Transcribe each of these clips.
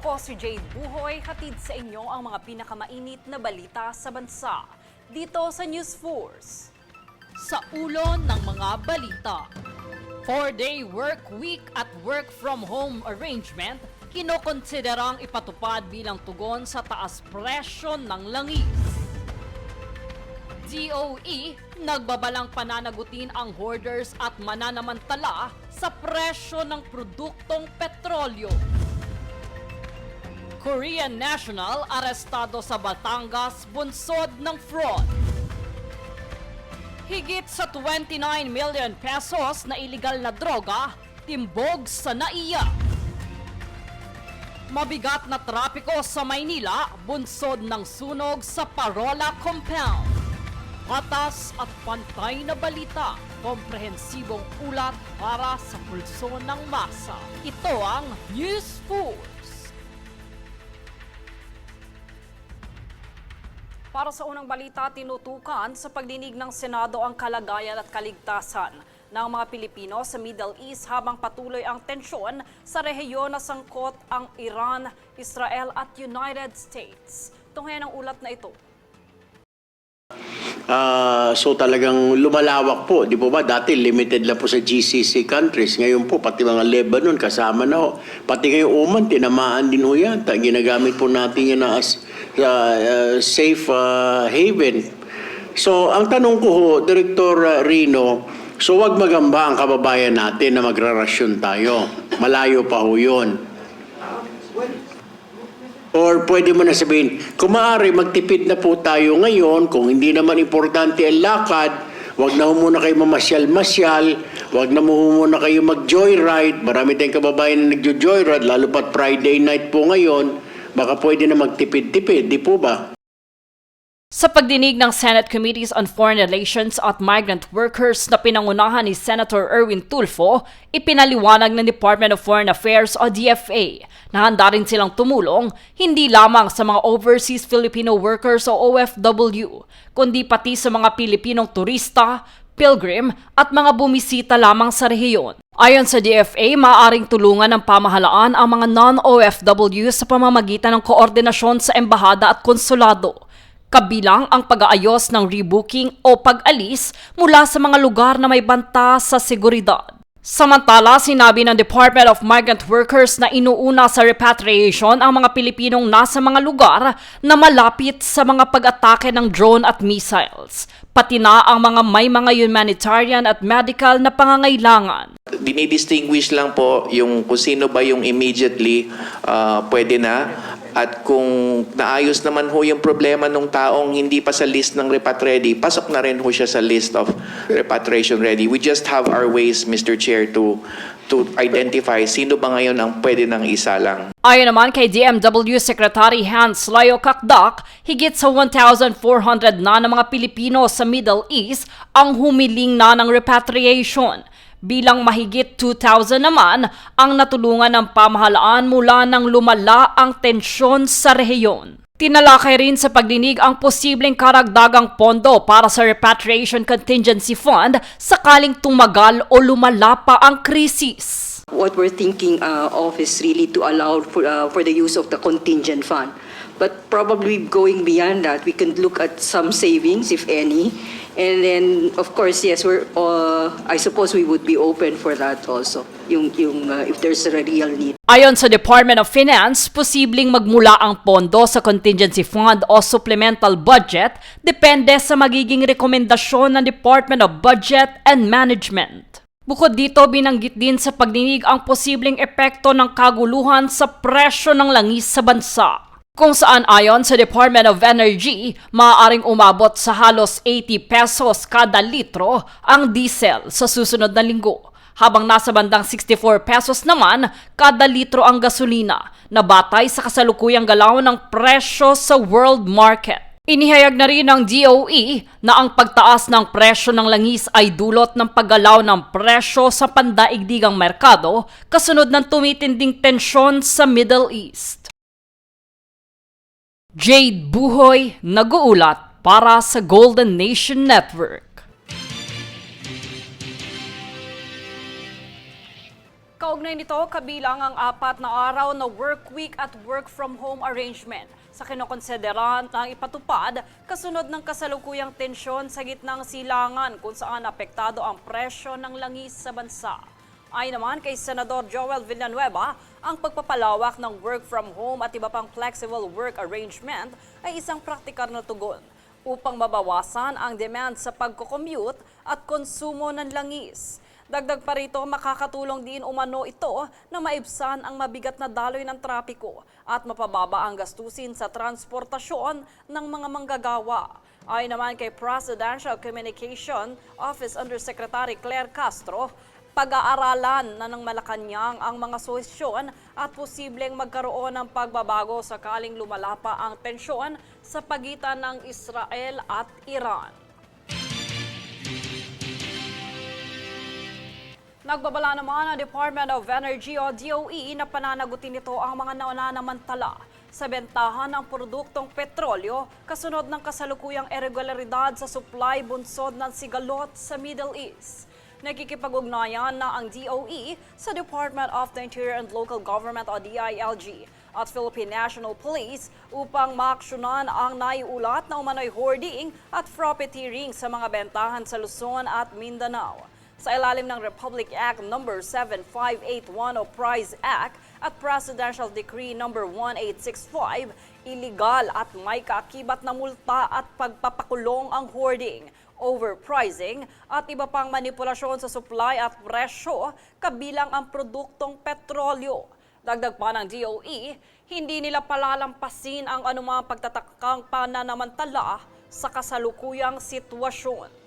Ako si Jade Buhoy, hatid sa inyo ang mga pinakamainit na balita sa bansa. Dito sa News Force. Sa ulo ng mga balita. 4-day work week at work from home arrangement, kinokonsiderang ipatupad bilang tugon sa taas presyo ng langis. DOE, nagbabalang pananagutin ang hoarders at mananamantala sa presyo ng produktong petrolyo. Korean national arestado sa Batangas bunsod ng fraud. Higit sa 29 million pesos na iligal na droga, timbog sa NAIA. Mabigat na trapiko sa Maynila, bunsod ng sunog sa Parola Compound. Patas at pantay na balita, komprehensibong ulat para sa pulso ng masa. Ito ang News Force. Para sa unang balita, tinutukan sa pagdinig ng Senado ang kalagayan at kaligtasan ng mga Pilipino sa Middle East habang patuloy ang tensyon sa rehiyon na sangkot ang Iran, Israel at United States. Tunghayan ang ulat na ito. So talagang lumalawak po, di po ba? Dati limited lang po sa GCC countries. Ngayon po, pati mga Lebanon kasama na ho. Pati ngayong Oman, tinamaan din ho yan. Ginagamit po natin yan as safe haven. So ang tanong ko ho, Director Rino, so wag magamba ang kababayan natin na magrarasyon tayo. Malayo pa ho yun. Or pwede mo na sabihin, kung maaari magtipid na po tayo ngayon, kung hindi naman importante ang lakad, wag na muna kayo mamasyal-masyal, wag na muna kayo mag-joyride. Marami tayong kababayan na nagjo-joyride, lalo pat Friday night po ngayon, baka pwede na magtipid-tipid, di po ba? Sa pagdinig ng Senate Committees on Foreign Relations at Migrant Workers na pinangunahan ni Senator Erwin Tulfo, ipinaliwanag ng Department of Foreign Affairs o DFA na handa rin silang tumulong hindi lamang sa mga overseas Filipino workers o OFW, kundi pati sa mga Pilipinong turista, pilgrim at mga bumisita lamang sa rehiyon. Ayon sa DFA, maaaring tulungan ng pamahalaan ang mga non-OFW sa pamamagitan ng koordinasyon sa embahada at konsulado, kabilang ang pag-aayos ng rebooking o pag-alis mula sa mga lugar na may banta sa seguridad. Samantala, sinabi ng Department of Migrant Workers na inuuna sa repatriation ang mga Pilipinong nasa mga lugar na malapit sa mga pag-atake ng drone at missiles, pati na ang mga may mga humanitarian at medical na pangangailangan. Dinidistinguish lang po yung kung sino ba yung immediately pwede na. At kung naayos naman ho yung problema ng taong hindi pa sa list ng repat ready, pasok na rin ho siya sa list of repatriation ready. We just have our ways, Mr. Chair, to identify sino ba ngayon ang pwede nang isalang. Ayon naman kay DMW Secretary Hans Layo Kakdak, higit sa 1,400 na ng mga Pilipino sa Middle East ang humiling na ng repatriation. Bilang mahigit 2,000 naman ang natulungan ng pamahalaan mula nang lumala ang tensyon sa rehiyon. Tinalakay rin sa pagdinig ang posibleng karagdagang pondo para sa Repatriation Contingency Fund sakaling tumagal o lumala pa ang krisis. What we're thinking of is really to allow for the use of the contingent fund. But probably going beyond that, we can look at some savings, if any. And then, of course, yes, I suppose we would be open for that also, if there's a real need. Ayon sa Department of Finance, posibleng magmula ang pondo sa contingency fund o supplemental budget depende sa magiging rekomendasyon ng Department of Budget and Management. Bukod dito, binanggit din sa pagdinig ang posibleng epekto ng kaguluhan sa presyo ng langis sa bansa, kung saan ayon sa Department of Energy, maaaring umabot sa halos 80 pesos kada litro ang diesel sa susunod na linggo, habang nasa bandang 64 pesos naman kada litro ang gasolina na batay sa kasalukuyang galaw ng presyo sa world market. Inihayag na rin ng DOE na ang pagtaas ng presyo ng langis ay dulot ng paggalaw ng presyo sa pandaigdigang merkado kasunod ng tumitinding tensyon sa Middle East. Jade Buhoy, nag-uulat para sa Golden Nation Network. Kaugnay nito, kabilang ang 4 na araw na work week at work from home arrangement sa kinokonsideran ng ipatupad kasunod ng kasalukuyang tensyon sa gitnang silangan kung saan apektado ang presyo ng langis sa bansa. Ayon naman kay Senador Joel Villanueva, ang pagpapalawak ng work from home at iba pang flexible work arrangement ay isang praktikal na tugon upang mabawasan ang demand sa pagko-commute at konsumo ng langis. Dagdag pa rito, makakatulong din umano ito na maibsan ang mabigat na daloy ng trapiko at mapababa ang gastusin sa transportasyon ng mga manggagawa. Ayon naman kay Presidential Communication Office Undersecretary Claire Castro, pag-aaralan na ng Malacanang ang mga solusyon at posibleng magkaroon ng pagbabago sakaling lumala pa ang tensyon sa pagitan ng Israel at Iran. Nagbabala naman ang Department of Energy o DOE na pananagutin nito ang mga nananamantala sa bentahan ng produktong petrolyo kasunod ng kasalukuyang irregularidad sa supply bunsod ng sigalot sa Middle East. Nakikipag-ugnayan na ang DOE sa Department of the Interior and Local Government o DILG at Philippine National Police upang maaksyonan ang naiulat na umano'y hoarding at profiteering sa mga bentahan sa Luzon at Mindanao. Sa ilalim ng Republic Act No. 7581 o PRIZE Act at Presidential Decree No. 1865, iligal at may kaakibat na multa at pagpapakulong ang hoarding, overpricing at iba pang manipulasyon sa supply at presyo kabilang ang produktong petrolyo. Dagdag pa ng DOE, hindi nila palalampasin ang anumang pagtatakang pananamantala sa kasalukuyang sitwasyon.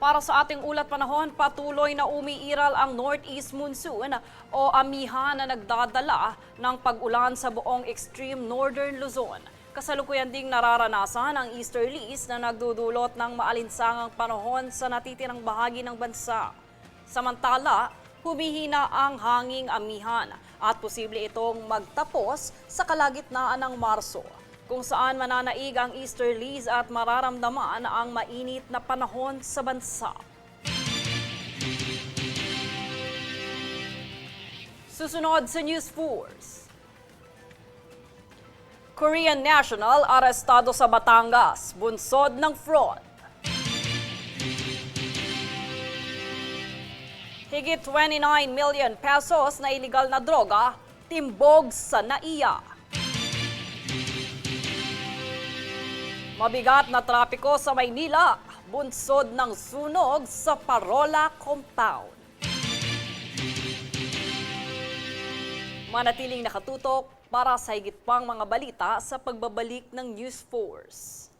Para sa ating ulat panahon, patuloy na umiiral ang northeast monsoon o amihan na nagdadala ng pag-ulan sa buong extreme northern Luzon. Kasalukuyan ding nararanasan ang easterlies na nagdudulot ng maalinsangang panahon sa natitirang bahagi ng bansa. Samantala, humihina ang hanging amihan at posible itong magtapos sa kalagitnaan ng Marso, kung saan mananaig ang easterlies at mararamdaman ang mainit na panahon sa bansa. Susunod sa News Force. Korean national arestado sa Batangas, bunsod ng fraud. Higit 29 million pesos na illegal na droga, timbog sa NAIA. Mabigat na trapiko sa Maynila, bunsod ng sunog sa Parola Compound. Manatiling nakatutok para sa higit pang mga balita sa pagbabalik ng News Force.